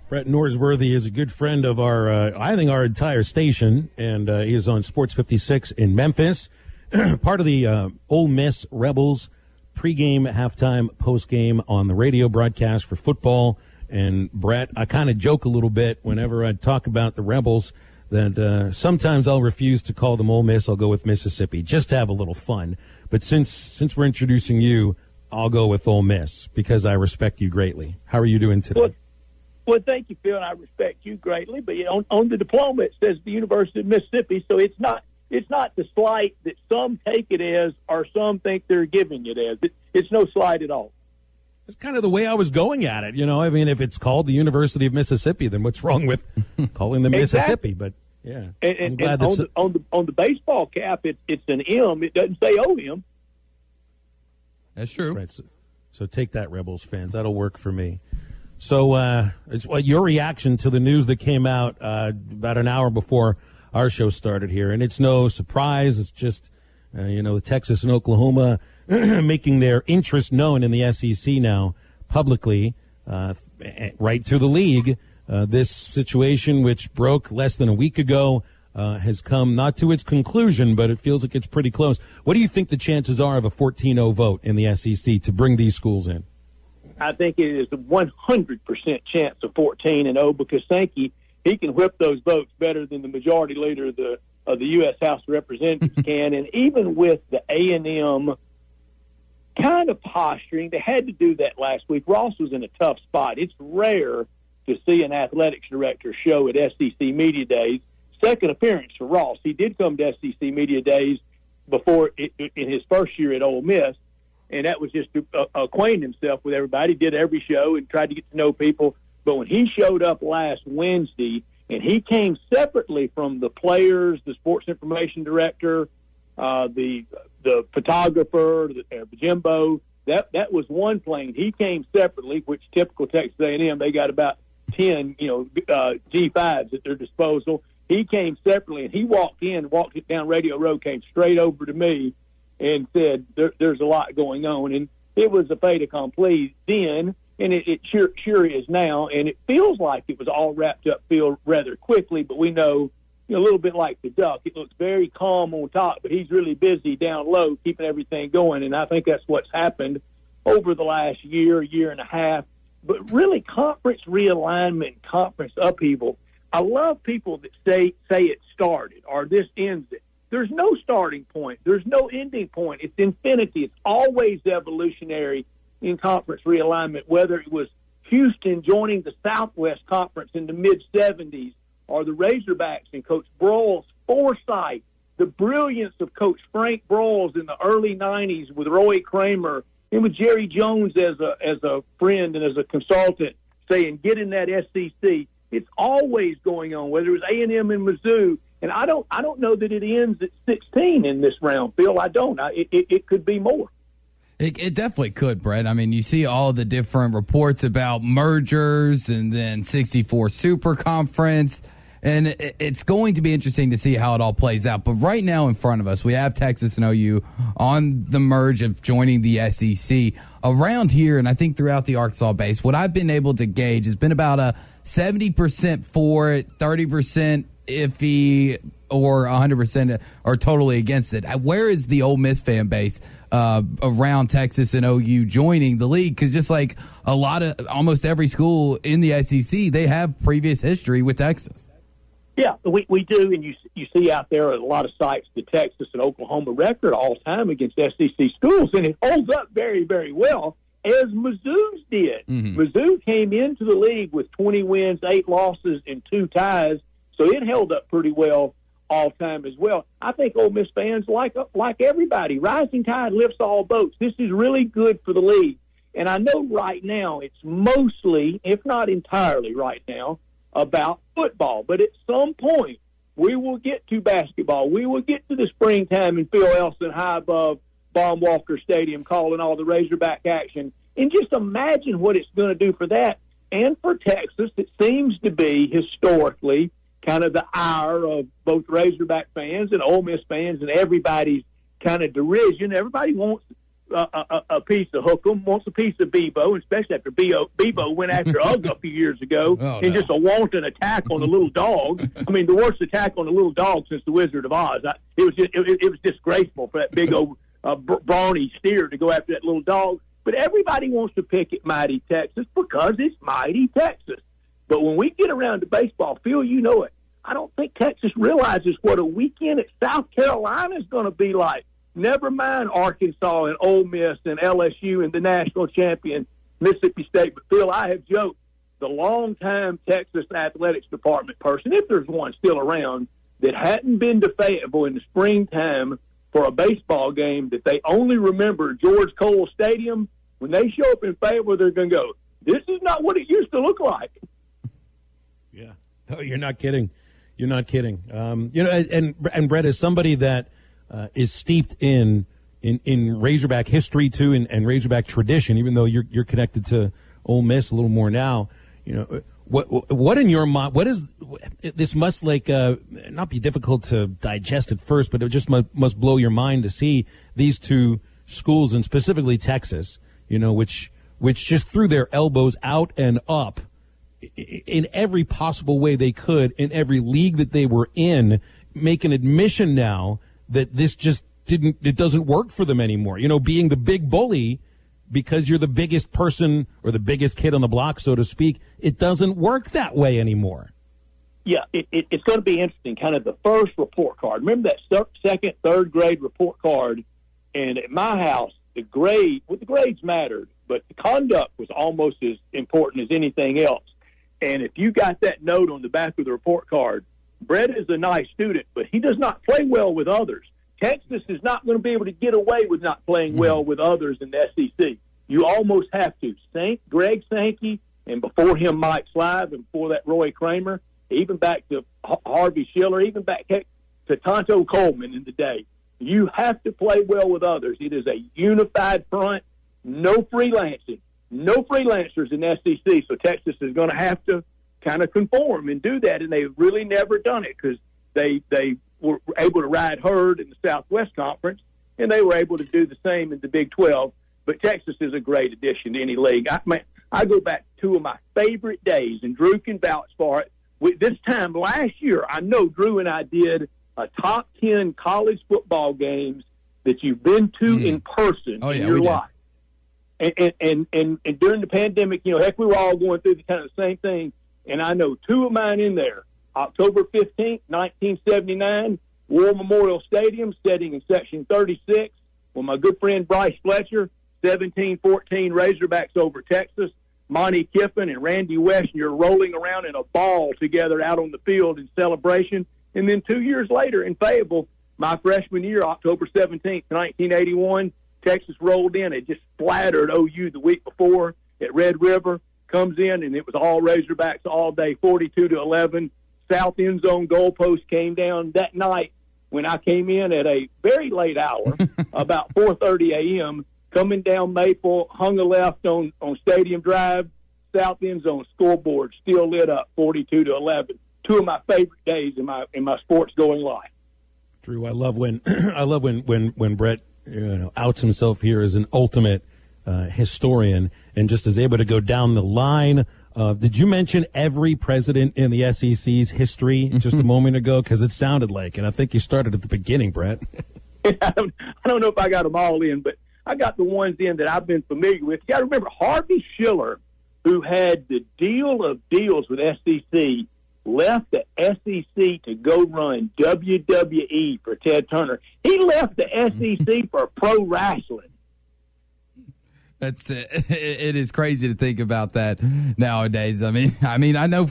Brett Norsworthy is a good friend of our, I think, our entire station, and he is on Sports56 in Memphis, part of the Ole Miss Rebels pregame, halftime, postgame on the radio broadcast for football. And Brett, I kind of joke a little bit whenever I talk about the Rebels that sometimes I'll refuse to call them Ole Miss. I'll go with Mississippi just to have a little fun. But since we're introducing you, I'll go with Ole Miss because I respect you greatly. How are you doing today? Well, thank you, Phil, and I respect you greatly. But on the diploma, it says the University of Mississippi, so it's not the slight that some take it as or some think they're giving it as. It's no slight at all. That's kind of the way I was going at it. I mean, if it's called the University of Mississippi, then what's wrong with calling them Mississippi? But yeah, and on the baseball cap, it's an M. It doesn't say OM. That's true. That's right. So take that, Rebels fans. That'll work for me. So your reaction to the news that came out about an hour before our show started here, and it's no surprise. It's just, Texas and Oklahoma making their interest known in the SEC now publicly, right to the league. This situation, which broke less than a week ago, has come not to its conclusion, but it feels like it's pretty close. What do you think the chances are of a 14-0 vote in the SEC to bring these schools in? I think it is a 100% chance of 14-0 because Sankey, he can whip those votes better than the majority leader of the U.S. House of Representatives can. And even with the A&M kind of posturing, they had to do that last week. Ross was in a tough spot. It's rare to see an athletics director show at SEC Media Days. Second appearance for Ross. He did come to SEC Media Days before in his first year at Ole Miss. And that was just to acquaint himself with everybody. He did every show and tried to get to know people. But when he showed up last Wednesday, and he came separately from the players, the sports information director, the photographer, the Jimbo, that was one plane. He came separately, which typical Texas A&M, they got about 10, G5s at their disposal. He came separately, and he walked it down Radio Row, came straight over to me, and said, there's a lot going on. And it was a fait accompli then, and it sure is now. And it feels like it was all wrapped up rather quickly, but we know, a little bit like the duck. It looks very calm on top, but he's really busy down low keeping everything going. And I think that's what's happened over the last year and a half. But really, conference realignment, conference upheaval, I love people that say it started or this ends it. There's no starting point. There's no ending point. It's infinity. It's always evolutionary in conference realignment, whether it was Houston joining the Southwest Conference in the mid-'70s or the Razorbacks and Coach Broyles' foresight, the brilliance of Coach Frank Broyles in the early 90s with Roy Kramer and with Jerry Jones as a friend and as a consultant saying, get in that SEC. It's always going on, whether it was A&M and Mizzou. And I don't know that it ends at 16 in this round, Phil. I don't. It could be more. It definitely could, Brett. I mean, you see all the different reports about mergers and then 64 Super Conference, and it's going to be interesting to see how it all plays out. But right now in front of us, we have Texas and OU on the merge of joining the SEC. Around here, and I think throughout the Arkansas base, what I've been able to gauge has been about a 70% for it, 30% iffy, or 100% or totally against it. Where is the Ole Miss fan base around Texas and OU joining the league? Because just like almost every school in the SEC, they have previous history with Texas. Yeah, we do, and you see out there a lot of sites the Texas and Oklahoma record all time against SEC schools, and it holds up very, very well, as Mizzou's did. Mm-hmm. Mizzou came into the league with 20 wins, 8 losses, and 2 ties, so it held up pretty well all time as well. I think Ole Miss fans, like everybody, rising tide lifts all boats. This is really good for the league. And I know right now it's mostly, if not entirely right now, about football. But at some point, we will get to basketball. We will get to the springtime and Phil Elson high above Baum Walker Stadium calling all the Razorback action. And just imagine what it's going to do for that. And for Texas, it seems to be historically kind of the ire of both Razorback fans and Ole Miss fans and everybody's kind of derision. Everybody wants a piece of Hookem, wants a piece of Bebo, and especially after Bebo went after Ugg a few years ago, just a wanton attack on the little dog. I mean, the worst attack on the little dog since the Wizard of Oz. It was disgraceful for that big old brawny steer to go after that little dog. But everybody wants to pick at Mighty Texas because it's Mighty Texas. But when we get around the baseball field, you know it. I don't think Texas realizes what a weekend at South Carolina is going to be like. Never mind Arkansas and Ole Miss and LSU and the national champion Mississippi State. But, Phil, I have joked, the longtime Texas athletics department person, if there's one still around, that hadn't been to Fayetteville in the springtime for a baseball game, that they only remember George Cole Stadium. When they show up in Fayetteville, they're going to go, this is not what it used to look like. Yeah. Oh, you're not kidding. You're not kidding. And Brett, is somebody that is steeped in Razorback history too, and Razorback tradition, even though you're connected to Ole Miss a little more now. What in your mind? What is this? Must not be difficult to digest at first, but it just must blow your mind to see these two schools, and specifically Texas, which just threw their elbows out and up in every possible way they could in every league that they were in, make an admission now that this just doesn't work for them anymore. Being the big bully because you're the biggest person or the biggest kid on the block, so to speak, it doesn't work that way anymore. Yeah, it's going to be interesting. Kind of the first report card. Remember that second, third grade report card? And at my house, the grades mattered, but the conduct was almost as important as anything else. And if you got that note on the back of the report card, Brett is a nice student, but he does not play well with others. Texas is not going to be able to get away with not playing well with others in the SEC. You almost have to. Greg Sankey, and before him Mike Slive, and before that Roy Kramer, even back to Harvey Schiller, even back to Tonto Coleman in the day. You have to play well with others. It is a unified front, no freelancing. No freelancers in the SEC, so Texas is going to have to kind of conform and do that, and they've really never done it because they were able to ride herd in the Southwest Conference, and they were able to do the same in the Big 12. But Texas is a great addition to any league. I go back to two of my favorite days, and Drew can vouch for it. This time last year, I know Drew and I did a top 10 college football games that you've been to in person in your life. And during the pandemic, heck, we were all going through the kind of the same thing. And I know two of mine in there. October 15th, 1979, War Memorial Stadium, sitting in Section 36, with my good friend Bryce Fletcher, 17-14 Razorbacks over Texas. Monty Kiffin and Randy West, you're rolling around in a ball together out on the field in celebration. And then 2 years later in Fayetteville, my freshman year, October 17th, 1981, Texas rolled in. It just splattered OU the week before at Red River. Comes in, and it was all Razorbacks all day, 42-11. South end zone goalpost came down that night when I came in at a very late hour, about 4:30 a.m., coming down Maple, hung a left on Stadium Drive, South end zone scoreboard still lit up, 42-11. Two of my favorite days in my sports going life. Drew, I love when Brett outs himself here as an ultimate historian and just is able to go down the line. Did you mention every president in the SEC's history just a moment ago? Because it sounded like, and I think you started at the beginning, Brett. I don't know if I got them all in, but I got the ones in that I've been familiar with. You got to remember Harvey Schiller, who had the deal of deals with SEC, left the SEC to go run WWE for Ted Turner. He left the SEC for pro wrestling. That's it is crazy to think about that nowadays. I mean,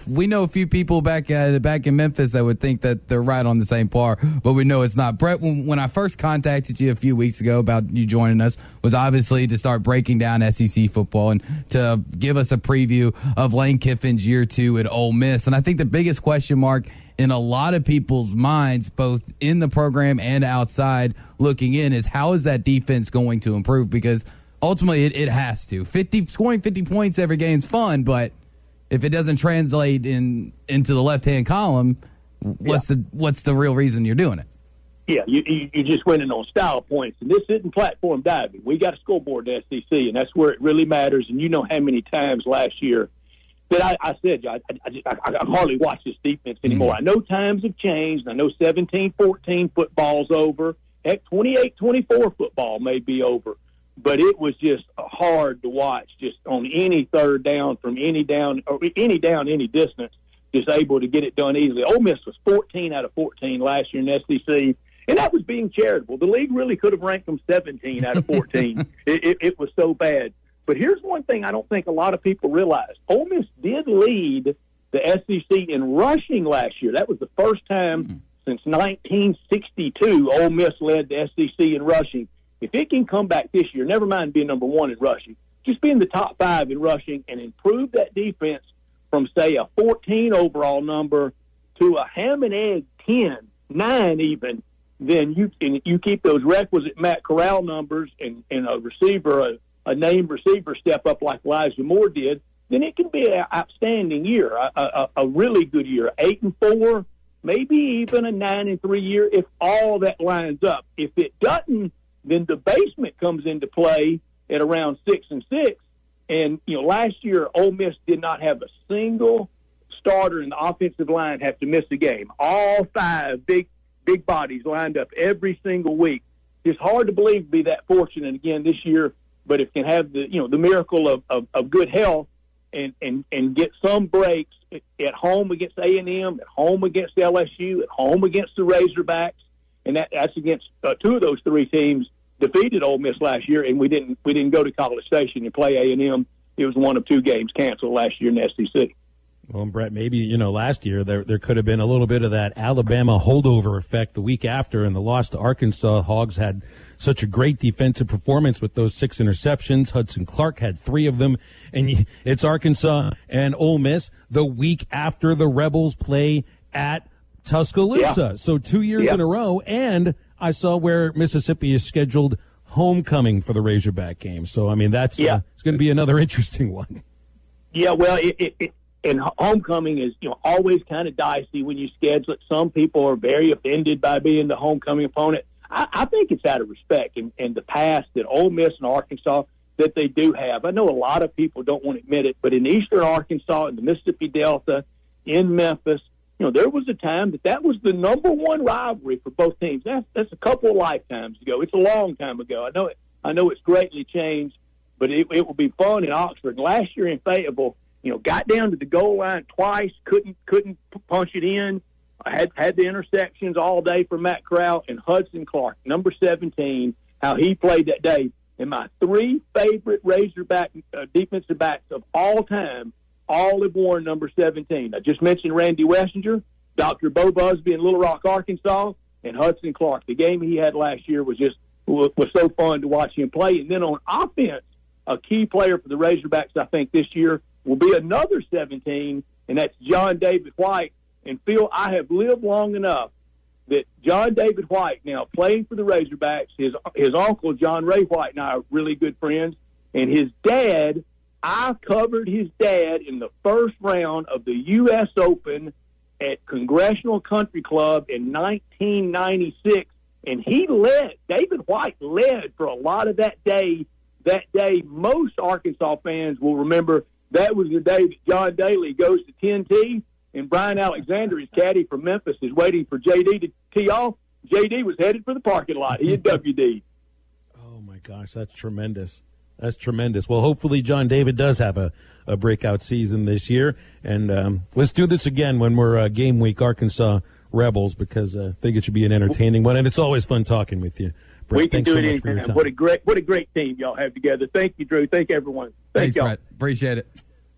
we know a few people back in Memphis that would think that they're right on the same par, but we know it's not. Brett, when I first contacted you a few weeks ago about you joining us, was obviously to start breaking down SEC football and to give us a preview of Lane Kiffin's year 2 at Ole Miss. And I think the biggest question mark in a lot of people's minds, both in the program and outside looking in, is how is that defense going to improve? Because ultimately, it has to. Scoring 50 points every game is fun, but if it doesn't translate into the left-hand column, what's the real reason you're doing it? Yeah, you're just winning on style points. And this isn't platform diving. We got a scoreboard in the SEC, and that's where it really matters. And you know how many times last year that I said, I hardly watch this defense anymore. I know times have changed. I know 17-14 football's over. Heck, 28-24 football may be over. But it was just hard to watch just on any third down from any down, any distance, just able to get it done easily. Ole Miss was 14 out of 14 last year in the SEC. And that was being charitable. The league really could have ranked them 17 out of 14. It was so bad. But here's one thing I don't think a lot of people realize. Ole Miss did lead the SEC in rushing last year. That was the first time since 1962 Ole Miss led the SEC in rushing. If it can come back this year, never mind being number one in rushing, just be in the top 5 in rushing and improve that defense from, say, a 14 overall number to a ham and egg 10, 9 even, then you keep those requisite Matt Corral numbers and a receiver, a named receiver step up like Elijah Moore did, then it can be an outstanding year, a really good year, 8-4, maybe even a 9-3 year if all that lines up. If it doesn't, then the basement comes into play at around 6-6. And last year Ole Miss did not have a single starter in the offensive line have to miss a game. All 5 big bodies lined up every single week. It's hard to believe to be that fortunate again this year, but if it can have the miracle of good health and get some breaks at home against A&M, at home against LSU, at home against the Razorbacks, and that's against 2 of those 3 teams defeated Ole Miss last year, and we didn't go to College Station and play A&M. It was one of 2 games canceled last year in the SEC. Well, Brett, maybe, last year there could have been a little bit of that Alabama holdover effect the week after, and the loss to Arkansas. Hogs had such a great defensive performance with those 6 interceptions. Hudson Clark had 3 of them, and it's Arkansas and Ole Miss the week after the Rebels play at Tuscaloosa. Yeah. So 2 years in a row, and I saw where Mississippi is scheduled homecoming for the Razorback game. So, I mean, that's it's going to be another interesting one. Yeah, well, and homecoming is, always kind of dicey when you schedule it. Some people are very offended by being the homecoming opponent. I think it's out of respect and the past that Ole Miss and Arkansas that they do have. I know a lot of people don't want to admit it, but in eastern Arkansas, in the Mississippi Delta, in Memphis, there was a time that was the number 1 rivalry for both teams. That's a couple of lifetimes ago. It's a long time ago. I know it's greatly changed, but it will be fun in Oxford. And last year in Fayetteville, got down to the goal line twice, couldn't punch it in. I had the intersections all day for Matt Corral and Hudson Clark, number 17, how he played that day. And my 3 favorite Razorback defensive backs of all time all have worn number 17. I just mentioned Randy Wessinger, Dr. Bo Busby in Little Rock, Arkansas, and Hudson Clark. The game he had last year was so fun to watch him play. And then on offense, a key player for the Razorbacks, I think, this year will be another 17, and that's John David White. And Phil, I have lived long enough that John David White, now playing for the Razorbacks, his uncle, John Ray White, and I are really good friends, and his dad, I covered his dad in the first round of the U.S. Open at Congressional Country Club in 1996, and David White led for a lot of that day. That day, most Arkansas fans will remember that was the day that John Daly goes to 10T, and Brian Alexander, his caddy from Memphis, is waiting for JD to tee off. JD was headed for the parking lot. He had WD. Oh, my gosh, that's tremendous. That's tremendous. Well, hopefully John David does have a breakout season this year. And let's do this again when we're game week Arkansas Rebels, because I think it should be an entertaining one. And it's always fun talking with you, Brett. We can do it anytime. What a great team y'all have together. Thank you, Drew. Thank everyone. Thanks, y'all. Brett. Appreciate it.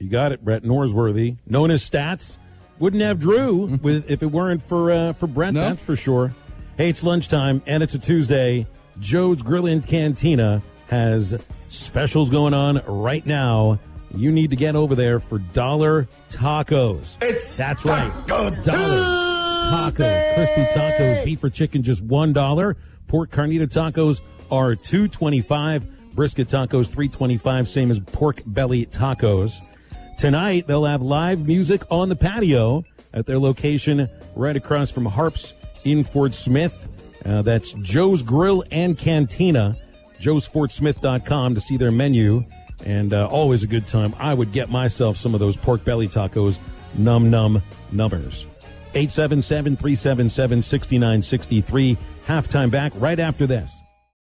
You got it, Brett Norsworthy, known as Stats. Wouldn't have Drew if it weren't for Brett, that's for sure. Hey, it's lunchtime, and it's a Tuesday. Joe's Grill and Cantina has specials going on right now. You need to get over there for $1 tacos. That's right. $1 tacos. Crispy tacos, beef or chicken, just $1. Pork carnita tacos are $2.25. Brisket tacos, $3.25, same as pork belly tacos. Tonight, they'll have live music on the patio at their location right across from Harps in Fort Smith. That's Joe's Grill and Cantina, joesportsmith.com to see their menu, and always a good time. I would get myself some of those pork belly tacos, numbers. 877-377-6963. Halftime back right after this.